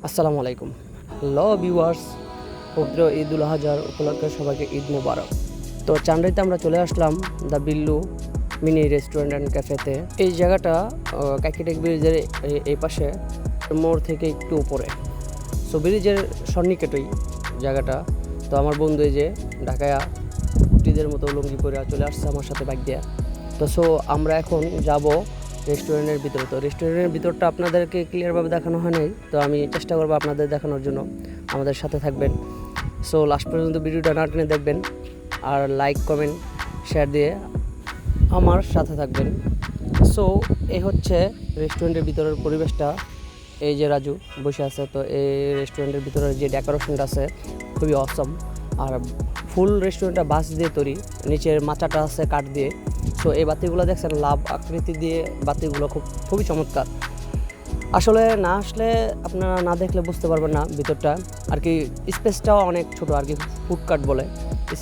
আসসালামু আলাইকুম। Hello viewers, পবিত্র ঈদ উল আজহার উপলক্ষে সবাইকে ঈদ মোবারক। তো চান্ডাইতে আমরা চলে আসলাম the Billu mini restaurant and ক্যাফেতে। এই জায়গাটা কাকিটেক ব্রিজের এই পাশে, মোড় থেকে একটু উপরে। সো ব্রিজের সন্নিকটেই জায়গাটা। তো আমার বন্ধু এই যে ঢাকায়া কুটিদের মতো লুঙ্গি পরে চলে আসছে আমার সাথে বাইক দেয়া। তো সো আমরা এখন যাব রেস্টুরেন্টের ভিতরে। তো রেস্টুরেন্টের ভিতরটা আপনাদেরকে ক্লিয়ারভাবে দেখানো হয় নাই, তো আমি চেষ্টা করবো আপনাদের দেখানোর জন্য। আমাদের সাথে থাকবেন। সো লাস্ট পর্যন্ত ভিডিওটা না টেনে দেখবেন, আর লাইক কমেন্ট শেয়ার দিয়ে আমার সাথে থাকবেন। সো এই হচ্ছে রেস্টুরেন্টের ভিতরের পরিবেশটা। এই যে রাজু বসে আছে, তো এই রেস্টুরেন্টের ভিতরে যে ডেকোরেশনটা আছে খুবই অসম। আর ফুল রেস্টুরেন্টটা বাঁশ দিয়ে তৈরি, নিচের মাচাটা আছে কাঠ দিয়ে। সো এই বাতিগুলো দেখছেন লাভ আকৃতি দিয়ে, বাতিগুলো খুবই চমৎকার। আসলে না আসলে আপনারা না দেখলে বুঝতে পারবেন না ভিতরটা। আর কি স্পেসটাও অনেক ছোট, আর কি ফুডকার্ট বলে,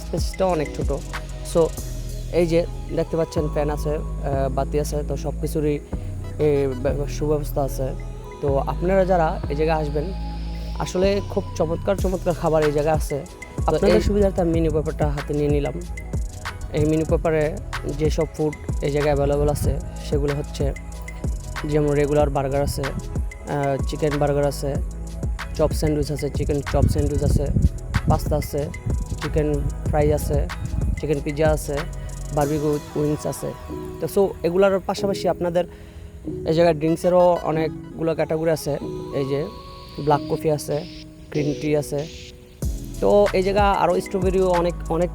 স্পেসটাও অনেক ছোট। সো এই যে দেখতে পাচ্ছেন ফ্যান আছে, বাতি আছে, তো সব কিছুরই সুব্যবস্থা আছে। তো আপনারা যারা এই জায়গায় আসবেন, আসলে খুব চমৎকার চমৎকার খাবার এই জায়গায় আছে। আপনাদের সুবিধার্থে আমি মেনু পেপারটা হাতে নিয়ে নিলাম। এই মেনু পেপারে যেসব ফুড এই জায়গায় অ্যাভেলেবল আছে সেগুলো হচ্ছে, যেমন রেগুলার বার্গার আছে, চিকেন বার্গার আছে, চপ স্যান্ডউইচ আছে, চিকেন চপ স্যান্ডউইচ আছে, পাস্তা আছে, চিকেন ফ্রাই আছে, চিকেন পিৎজা আছে, বারবিকিউ উইংস আছে। তো সো এগুলোর পাশাপাশি আপনাদের এই জায়গায় ড্রিঙ্কসেরও অনেকগুলো ক্যাটাগরি আছে। এই যে ব্ল্যাক কফি আছে, গ্রিন টি আছে। তো এই জায়গা আরও স্ট্রবেরিও অনেক অনেক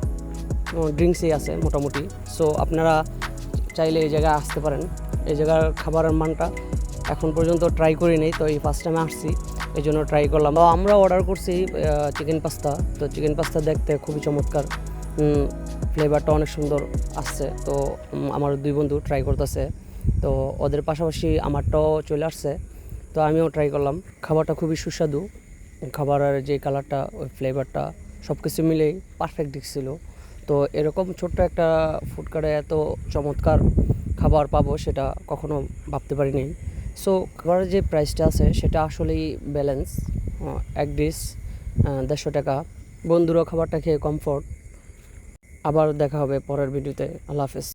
ড্রিঙ্কসই আছে মোটামুটি। সো আপনারা চাইলে এই জায়গায় আসতে পারেন। এই জায়গার খাবারের মানটা এখন পর্যন্ত ট্রাই করি নেই, তো এই ফার্স্ট টাইমে আসছি, এই জন্য ট্রাই করলাম। আমরা অর্ডার করছি চিকেন পাস্তা। তো চিকেন পাস্তা দেখতে খুবই চমৎকার, ফ্লেভারটা অনেক সুন্দর আসছে। তো আমার দুই বন্ধু ট্রাই করতেছে, তো ওদের পাশাপাশি আমারটাও চলে আসছে, তো আমিও ট্রাই করলাম। খাবারটা খুবই সুস্বাদু, খাবারের যে কালারটা, ওই ফ্লেভারটা সব কিছু মিলেই পারফেক্ট ছিল। তো এরকম ছোট্ট একটা ফুড কার্টে এত চমৎকার খাবার পাবো সেটা কখনো ভাবতে পারিনি। সো খাবারের যে প্রাইসটা আছে সেটা আসলেই ব্যালেন্স। এক ডিশ 150 টাকা। বন্ধুরা খাবারটা খেয়ে কমফোর্ট। আবার দেখা হবে পরের ভিডিওতে। আল্লাহ হাফেজ।